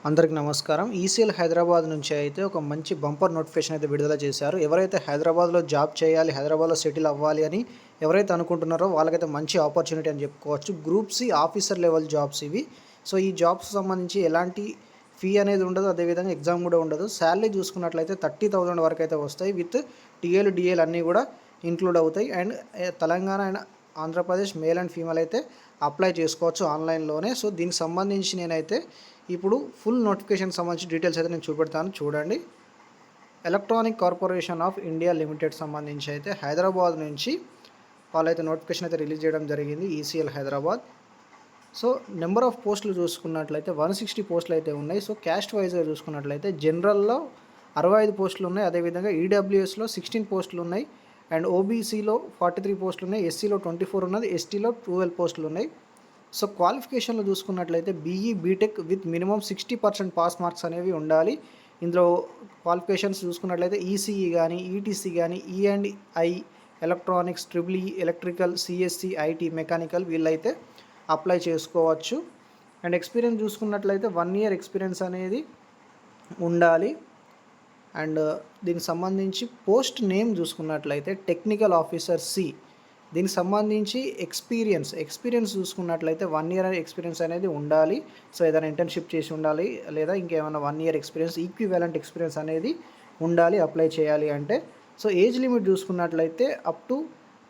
అందరికి నమస్కారం. ఈసీఎల్ హైదరాబాద్ నుంచి అయితే ఒక మంచి బంపర్ నోటిఫికేషన్ అయితే విడుదల చేశారు. ఎవరైతే హైదరాబాద్‌లో జాబ్ చేయాలి, హైదరాబాద్‌లో సెటిల్ అవ్వాలి అని ఎవరైతే అనుకుంటున్నారో వాళ్ళకైతే మంచి ఆపర్చునిటీ అని చెప్పుకోవచ్చు. Group C officer level jobs ఇవి. సో, ఈ జాబ్స్‌కి సంబంధించి ఎలాంటి ఫీ అనేది ఉండదు. అదేవిధంగా ఎగ్జామ్ కూడా ఉండదు. సాలరీ చూసుకున్నట్లయితే 30,000 వరకు అయితే వస్తాయి. విత్ టీఏలు, డీఏలు అన్నీ కూడా ఇంక్లూడ్ అవుతాయి. And Telangana and Andhra Pradesh male and female అయితే అప్లై చేసుకోవచ్చు ఆన్లైన్‌లోనే. సో, దీనికి సంబంధించి నేనైతే ఇప్పుడు ఫుల్ నోటిఫికేషన్కి సంబంధించి డీటెయిల్స్ అయితే నేను చూపెడతాను చూడండి. Electronic corporation of India limited సంబంధించి అయితే హైదరాబాద్ నుంచి వాళ్ళైతే నోటిఫికేషన్ అయితే రిలీజ్ చేయడం జరిగింది, ECL Hyderabad. So, number of పోస్టులు చూసుకున్నట్లయితే 160 పోస్టులు అయితే ఉన్నాయి. సో, క్యాస్ట్ వైజ్గా చూసుకున్నట్లయితే జనరల్లో 65 పోస్టులు ఉన్నాయి. అదేవిధంగా ఈడబ్ల్యూఎస్లో 16 పోస్టులు ఉన్నాయి. అండ్ ఓబీసీలో 43 పోస్టులు ఉన్నాయి. ఎస్సీలో 24 ఉన్నది. ఎస్టీలో 12 పోస్టులు ఉన్నాయి. సో, క్వాలిఫికేషన్లో చూసుకున్నట్లయితే BE, BTech with minimum 60% pass marks అనేవి ఉండాలి. ఇందులో క్వాలిఫికేషన్స్ చూసుకున్నట్లయితే ఈసీఈ కానీ, ఈటీసీ కానీ, ఈ&ఐ, electronics, triple E, electrical, CSC, IT, mechanical వీళ్ళైతే అప్లై చేసుకోవచ్చు. అండ్ ఎక్స్పీరియన్స్ చూసుకున్నట్లయితే 1 ఇయర్ ఎక్స్పీరియన్స్ అనేది ఉండాలి. అండ్ దీనికి సంబంధించి పోస్ట్ నేమ్ చూసుకున్నట్లయితే టెక్నికల్ ఆఫీసర్ సి. దీనికి సంబంధించి ఎక్స్పీరియన్స్ చూసుకున్నట్లయితే 1 ఇయర్ ఎక్స్పీరియన్స్ అనేది ఉండాలి. సో, ఏదైనా ఇంటర్న్షిప్ చేసి ఉండాలి, లేదా ఇంకేమైనా 1 ఇయర్ ఎక్స్పీరియన్స్, ఈక్వివాలెంట్ ఎక్స్పీరియన్స్ అనేది ఉండాలి అప్లై చేయాలి అంటే. సో, ఏజ్ లిమిట్ చూసుకున్నట్లయితే అప్ టు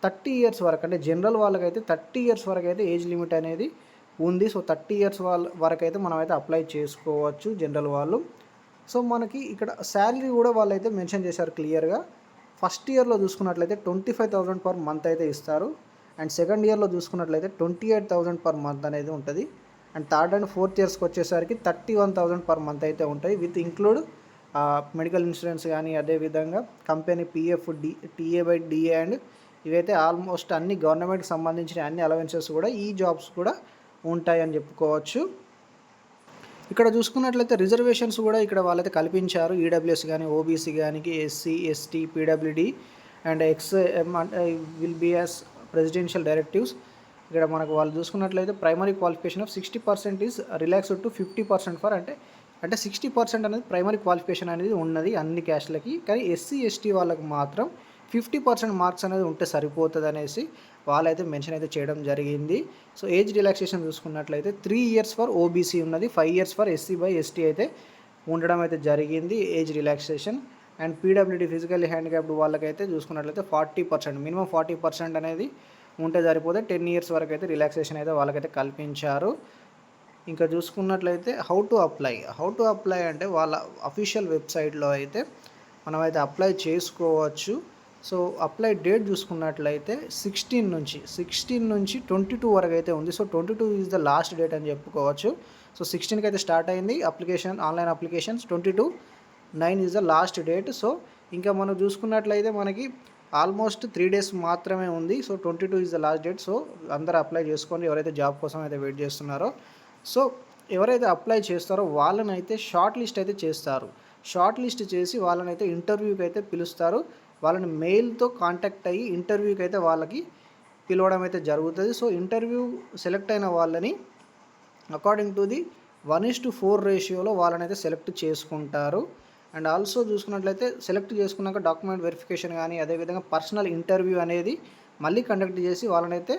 30 ఇయర్స్ వరకు, అంటే జనరల్ వాళ్ళకైతే 30 ఇయర్స్ వరకు అయితే ఏజ్ లిమిట్ అనేది ఉంది. సో, 30 ఇయర్స్ వరకు అయితే మనమైతే అప్లై చేసుకోవచ్చు జనరల్ వాళ్ళు. సో, మనకి ఇక్కడ శాలరీ కూడా వాళ్ళైతే మెన్షన్ చేశారు క్లియర్గా. ఫస్ట్ ఇయర్లో చూసుకున్నట్లయితే 25,000 పర్ మంత్ అయితే ఇస్తారు. అండ్ సెకండ్ ఇయర్లో చూసుకున్నట్లయితే 28,000 పర్ మంత్ అనేది ఉంటుంది. అండ్ థర్డ్ అండ్ ఫోర్త్ ఇయర్స్కి వచ్చేసరికి 31,000 పర్ మంత్ అయితే ఉంటాయి. విత్ ఇంక్లూడ్ మెడికల్ ఇన్సూరెన్స్ కానీ, అదేవిధంగా company PF, TA by DA and ఇవైతే ఆల్మోస్ట్ అన్ని గవర్నమెంట్కి సంబంధించిన అన్ని అలవెన్సెస్ కూడా ఈ జాబ్స్ కూడా ఉంటాయని చెప్పుకోవచ్చు. ఇక్కడ చూసుకున్నట్లయితే రిజర్వేషన్స్ కూడా ఇక్కడ వాళ్ళైతే కల్పించారు. ఈడబ్ల్యూఎస్ కానీ, ఓబీసీ కానీ, SC, ST, PWD and XM will be as presidential directives. ఇక్కడ మనకు వాళ్ళు చూసుకున్నట్లయితే primary qualification of 60% is relaxed to 50% for అంటే 60% అనేది ప్రైమరీ క్వాలిఫికేషన్ అనేది ఉన్నది అన్ని క్యాస్ట్లకి. కానీ ఎస్సీ, ఎస్టీ వాళ్ళకి మాత్రం 50% మార్క్స్ అనేది ఉంటే సరిపోతుంది అనేసి వాళ్ళైతే మెన్షన్ అయితే చేయడం జరిగింది. సో, ఏజ్ రిలాక్సేషన్ చూసుకున్నట్లయితే 3 ఇయర్స్ ఫర్ ఓబీసీ ఉన్నది, 5 years for SC by ST అయితే ఉండడం అయితే జరిగింది age relaxation. And PWD physically handicapped వాళ్ళకైతే చూసుకున్నట్లయితే 40%, మినిమం 40% అనేది ఉంటే సరిపోతే 10 ఇయర్స్ వరకు అయితే రిలాక్సేషన్ అయితే వాళ్ళకైతే కల్పించారు. ఇంకా చూసుకున్నట్లయితే హౌ టు అప్లై అంటే వాళ్ళ అఫీషియల్ వెబ్సైట్లో అయితే మనమైతే అప్లై చేసుకోవచ్చు. సో, అప్లై డేట్ చూసుకున్నట్లయితే 16 నుంచి 22 వరకు అయితే ఉంది. So, 22 is the last date అని చెప్పుకోవచ్చు. సో, 16కి అయితే స్టార్ట్ అయింది online applications. 9 is the last date. So, ఇంకా మనం చూసుకున్నట్లయితే మనకి ఆల్మోస్ట్ 3 డేస్ మాత్రమే ఉంది. So, 22 is the last date. So, అందరూ అప్లై చేసుకోండి ఎవరైతే జాబ్ కోసం అయితే వెయిట్ చేస్తున్నారో. సో, ఎవరైతే అప్లై చేస్తారో వాళ్ళనైతే షార్ట్ లిస్ట్ అయితే చేస్తారు. షార్ట్ లిస్ట్ చేసి వాళ్ళనైతే ఇంటర్వ్యూకి అయితే పిలుస్తారు. వాళ్ళని మెయిల్తో కాంటాక్ట్ అయ్యి ఇంటర్వ్యూకి అయితే వాళ్ళకి పిలవడం అయితే జరుగుతుంది. సో, ఇంటర్వ్యూ సెలెక్ట్ అయిన వాళ్ళని అకార్డింగ్ టు ది 1:4 రేషియోలో వాళ్ళనైతే సెలెక్ట్ చేసుకుంటారు. అండ్ ఆల్సో చూసుకున్నట్లయితే సెలెక్ట్ చేసుకున్నాక డాక్యుమెంట్ వెరిఫికేషన్ కానీ, అదేవిధంగా పర్సనల్ ఇంటర్వ్యూ అనేది మళ్ళీ కండక్ట్ చేసి వాళ్ళనైతే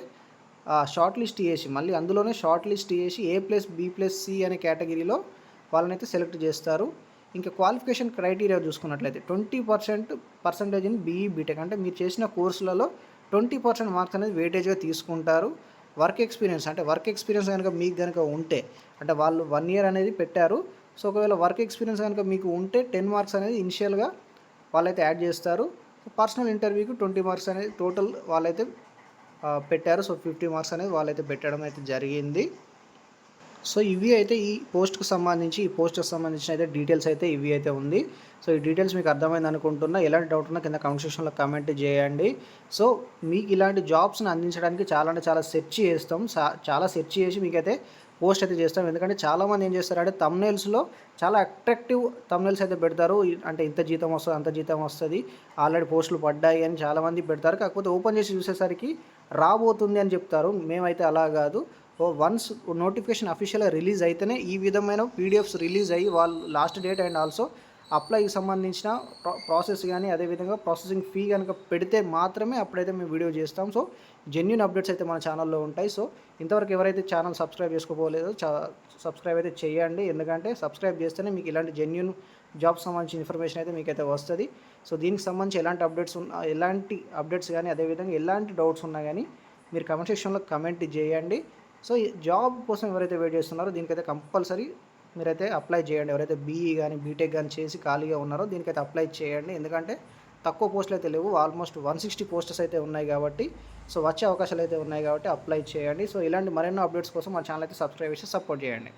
షార్ట్ లిస్ట్ చేసి మళ్ళీ అందులోనే షార్ట్ లిస్ట్ చేసి A+B+C అనే కేటగిరీలో వాళ్ళనైతే సెలెక్ట్ చేస్తారు. ఇంకా క్వాలిఫికేషన్ క్రైటీరియా చూసుకున్నట్లయితే 20% ఇన్ బీఈ, బీటెక్, అంటే మీరు చేసిన కోర్సులలో 20% మార్క్స్ అనేది వెయిటేజ్గా తీసుకుంటారు. వర్క్ ఎక్స్పీరియన్స్ కనుక మీకు కనుక ఉంటే, అంటే వాళ్ళు 1 ఇయర్ అనేది పెట్టారు. సో, ఒకవేళ వర్క్ ఎక్స్పీరియన్స్ కనుక మీకు ఉంటే 10 మార్క్స్ అనేది ఇనిషియల్గా వాళ్ళైతే యాడ్ చేస్తారు. పర్సనల్ ఇంటర్వ్యూకి 20 మార్క్స్ అనేది టోటల్ వాళ్ళైతే పెట్టారు. సో, 50 మార్క్స్ అనేది వాళ్ళైతే పెట్టడం అయితే జరిగింది. సో, ఇవి అయితే ఈ పోస్ట్కి సంబంధించిన అయితే డీటెయిల్స్ అయితే ఇవి అయితే ఉంది. సో, ఈ డీటెయిల్స్ మీకు అర్థమైంది అనుకుంటున్నా. ఎలాంటి డౌట్ ఉన్నా కింద కామెంట్ సెక్షన్లో కామెంట్ చేయండి. సో, మీకు ఇలాంటి జాబ్స్ని అందించడానికి చాలా అంటే చాలా సెర్చ్ చేస్తాం. చాలా సెర్చ్ చేసి మీకైతే పోస్ట్ అయితే చేస్తాం. ఎందుకంటే చాలామంది ఏం చేస్తారంటే థంబ్నెయిల్స్లో చాలా అట్రాక్టివ్ థంబ్నెయిల్స్ అయితే పెడతారు. అంటే ఇంత జీతం వస్తుంది, అంత జీతం వస్తుంది, ఆల్రెడీ పోస్టులు పడ్డాయి అని చాలామంది పెడతారు. కాకపోతే ఓపెన్ చేసి చూసేసరికి రాబోతుంది అని చెప్తారు. మేమైతే అలా కాదు, వన్స్ నోటిఫికేషన్ అఫీషియల్గా రిలీజ్ అయితేనే ఈ విధమైన పీడిఎఫ్స్ రిలీజ్ అయ్యి వాళ్ళు లాస్ట్ డేట్ అండ్ ఆల్సో అప్లైకి సంబంధించిన ప్రాసెస్ కానీ అదేవిధంగా ప్రాసెసింగ్ ఫీ కనుక పెడితే మాత్రమే అప్పుడైతే మేము వీడియో చేస్తాం. సో జెన్యూన్ అప్డేట్స్ అయితే మన ఛానల్లో ఉంటాయి. సో ఇంతవరకు ఎవరైతే ఛానల్ సబ్స్క్రైబ్ చేసుకోలేదో సబ్స్క్రైబ్ అయితే చేయండి. ఎందుకంటే సబ్స్క్రైబ్ చేస్తేనే మీకు ఇలాంటి జెన్యూన్ జాబ్స్ సంబంధించిన ఇన్ఫర్మేషన్ అయితే మీకైతే వస్తుంది. సో దీనికి సంబంధించి ఎలాంటి అప్డేట్స్ కానీ అదేవిధంగా ఎలాంటి డౌట్స్ ఉన్నా కానీ మీరు కమెంట్ సెక్షన్లో కమెంట్ చేయండి. సో ఈ జాబ్ కోసం ఎవరైతే వెయిట్ చేస్తున్నారో దీనికైతే కంపల్సరీ మీరైతే అప్లై చేయండి. ఎవరైతే బీఈ కానీ బీటెక్ కానీ చేసి ఖాళీగా ఉన్నారో దీనికైతే అప్లై చేయండి. ఎందుకంటే తక్కువ పోస్టులు అయితే లేవు, ఆల్మోస్ట్ 160 పోస్టర్స్ అయితే ఉన్నాయి కాబట్టి, సో వచ్చే అవకాశాలు అయితే ఉన్నాయి కాబట్టి అప్లై చేయండి. సో ఇలాంటి మరెన్నో అప్డేట్స్ కోసం మా ఛానల్ అయితే సబ్స్క్రైబ్ చేసి సపోర్ట్ చేయండి.